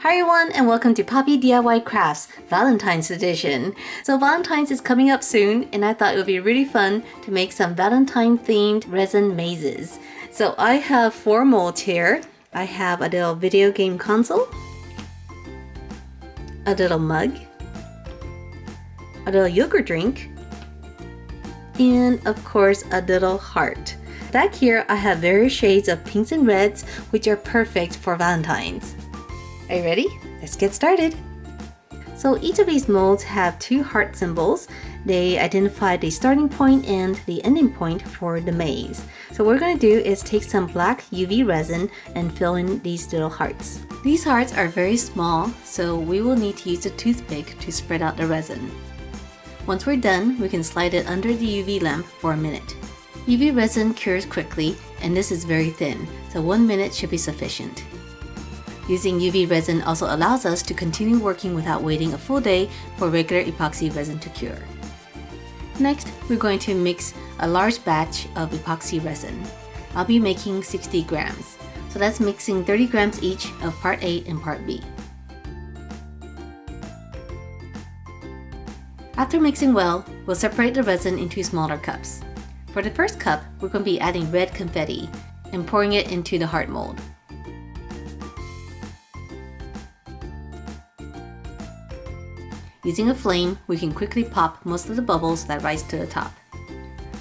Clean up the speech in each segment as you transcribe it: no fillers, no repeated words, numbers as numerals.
Hi everyone and welcome to Poppy DIY Crafts Valentine's edition. So Valentine's is coming up soon and I thought it would be really fun to make some Valentine themed resin mazes. So I have 4 molds here. I have a little video game console, a little mug, a little yogurt drink, and of course a little heart. Back here I have various shades of pinks and reds which are perfect for Valentine's. Are you ready? Let's get started. So each of these molds have 2 heart symbols. They identify the starting point and the ending point for the maze. So what we're going to do is take some black UV resin and fill in these little hearts. These hearts are very small, so we will need to use a toothpick to spread out the resin. Once we're done, we can slide it under the UV lamp for a minute. UV resin cures quickly and this is very thin, so 1 minute should be sufficient. Using UV resin also allows us to continue working without waiting a full day for regular epoxy resin to cure. Next, we're going to mix a large batch of epoxy resin. I'll be making 60 grams, so that's mixing 30 grams each of part A and part B. After mixing well, we'll separate the resin into smaller cups. For the first cup, we're going to be adding red confetti and pouring it into the heart mold. Using a flame, we can quickly pop most of the bubbles that rise to the top.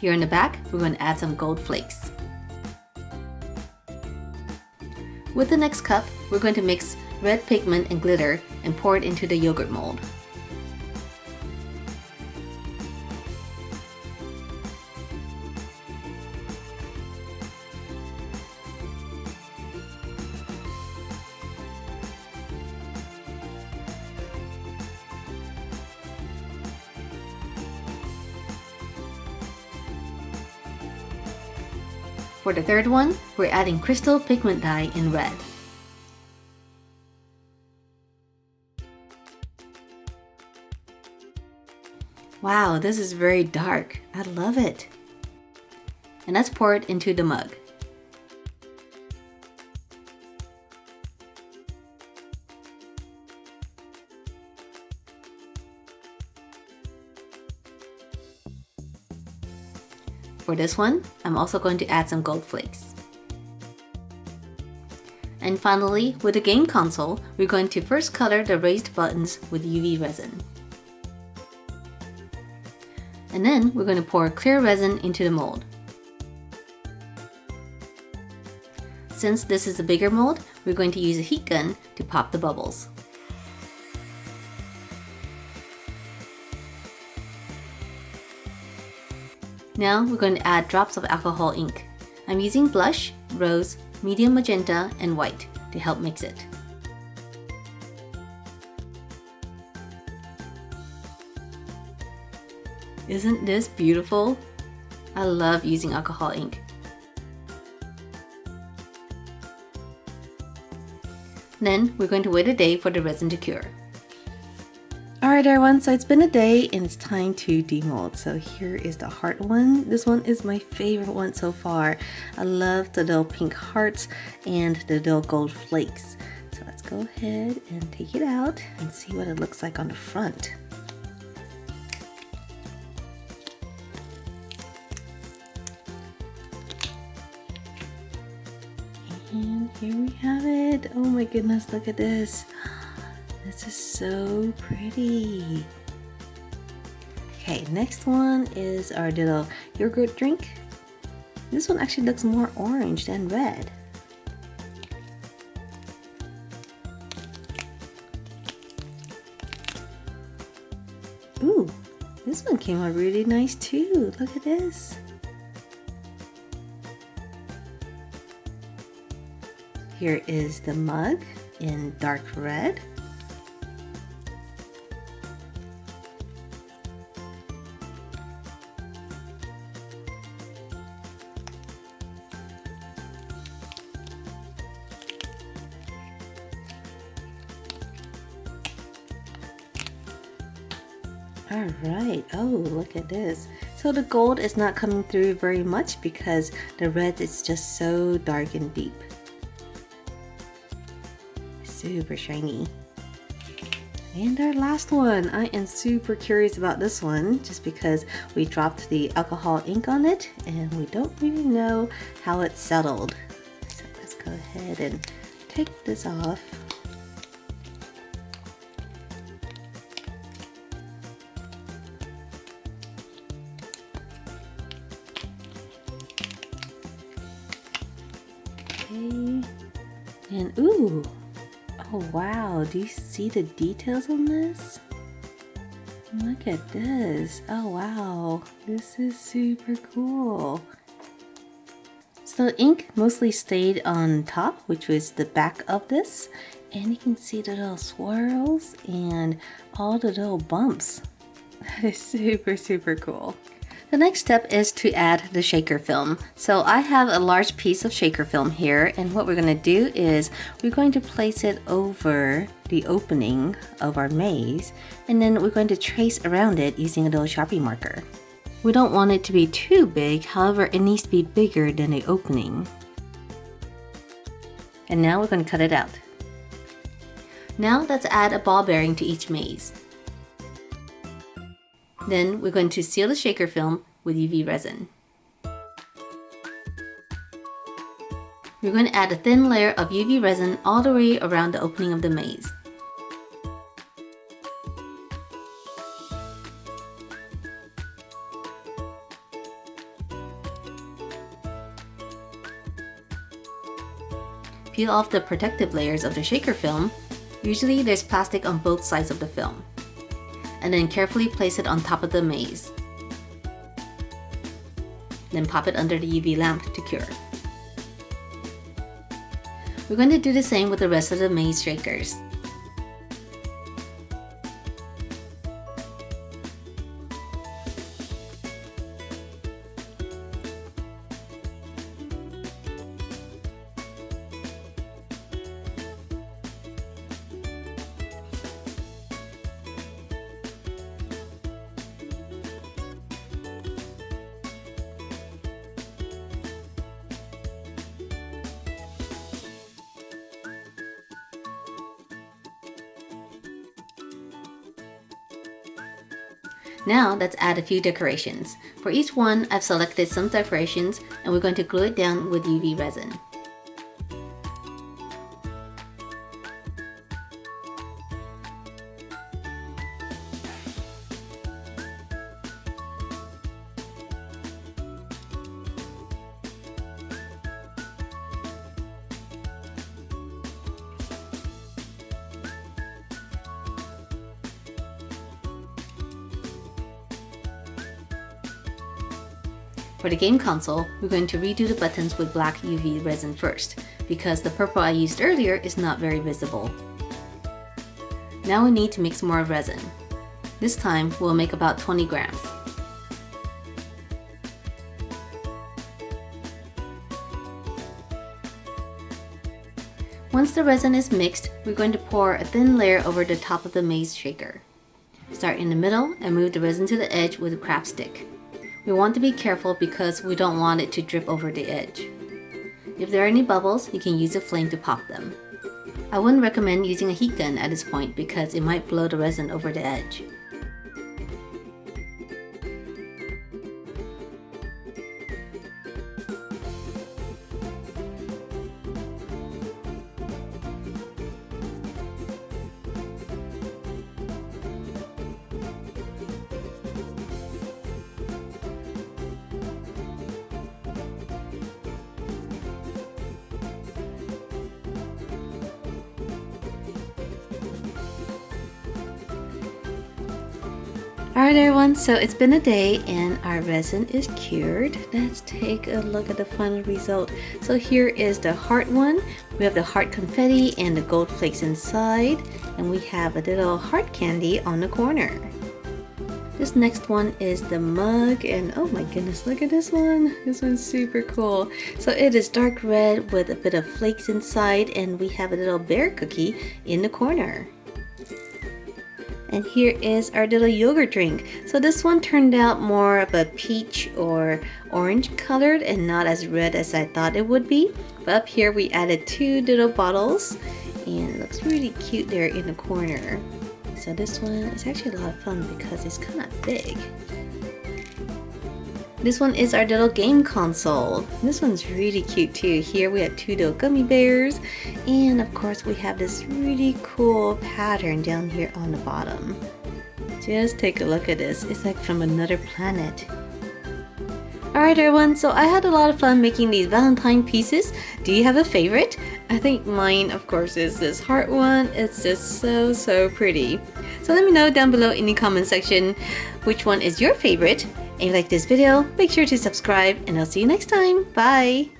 Here in the back, we're going to add some gold flakes. With the next cup, we're going to mix red pigment and glitter and pour it into the yogurt mold. For the third one, we're adding crystal pigment dye in red. Wow, this is very dark. I love it. And let's pour it into the mug. For this one, I'm also going to add some gold flakes. And finally, with the game console, we're going to first color the raised buttons with UV resin. And then we're going to pour clear resin into the mold. Since this is a bigger mold, we're going to use a heat gun to pop the bubbles. Now we're going to add drops of alcohol ink. I'm using blush, rose, medium magenta, and white to help mix it. Isn't this beautiful? I love using alcohol ink. Then we're going to wait a day for the resin to cure. Alright everyone, so it's been a day and it's time to demold. So here is the heart one. This one is my favorite one so far. I love the little pink hearts and the little gold flakes. So let's go ahead and take it out and see what it looks like on the front. And here we have it. Oh my goodness, look at this. This is so pretty. Okay, next one is our little yogurt drink. This one actually looks more orange than red. Ooh, this one came out really nice too. Look at this. Here is the mug in dark red. Alright, oh look at this. So the gold is not coming through very much because the red is just so dark and deep. super shiny. And our last one, I am super curious about this one just because we dropped the alcohol ink on it and we don't really know how it settled. So let's go ahead and take this off. Okay, and ooh. Oh wow, do you see the details on this? Look at this. Oh wow, this is super cool. So the ink mostly stayed on top, which was the back of this. And you can see the little swirls and all the little bumps. That is super cool. The next step is to add the shaker film. So I have a large piece of shaker film here, and what we're going to do is we're going to place it over the opening of our maze, and then we're going to trace around it using a little Sharpie marker. We don't want it to be too big, however it needs to be bigger than the opening. And now we're going to cut it out. Now let's add a ball bearing to each maze. Then we're going to seal the shaker film with UV resin. We're going to add a thin layer of UV resin all the way around the opening of the maze. Peel off the protective layers of the shaker film. Usually there's plastic on both sides of the film. And then carefully place it on top of the maze. Then pop it under the UV lamp to cure. We're going to do the same with the rest of the maze shakers. Now let's add a few decorations. For each one, I've selected some decorations and we're going to glue it down with UV resin. For the game console, we're going to redo the buttons with black UV resin first, because the purple I used earlier is not very visible. Now we need to mix more resin. This time, we'll make about 20 grams. Once the resin is mixed, we're going to pour a thin layer over the top of the maze shaker. Start in the middle and move the resin to the edge with a craft stick. We want to be careful because we don't want it to drip over the edge. If there are any bubbles, you can use a flame to pop them. I wouldn't recommend using a heat gun at this point because it might blow the resin over the edge. Alright everyone, so it's been a day and our resin is cured. Let's take a look at the final result. So here is the heart one. We have the heart confetti and the gold flakes inside, and we have a little heart candy on the corner. This next one is the mug, and oh my goodness, look at this one. This one's super cool. So it is dark red with a bit of flakes inside, and we have a little bear cookie in the corner. And here is our little yogurt drink. So this one turned out more of a peach or orange colored and not as red as I thought it would be. But up here we added 2 little bottles, and it looks really cute there in the corner. So this one is actually a lot of fun because it's kind of big. This one is our little game console. This one's really cute too. Here we have two little gummy bears, and of course we have this really cool pattern down here on the bottom. Just take a look at this. It's like from another planet. Alright everyone, so I had a lot of fun making these Valentine pieces. Do you have a favorite? I think mine, of course, is this heart one. It's just so pretty. So let me know down below in the comment section which one is your favorite. If you like this video, make sure to subscribe, and I'll see you next time. Bye!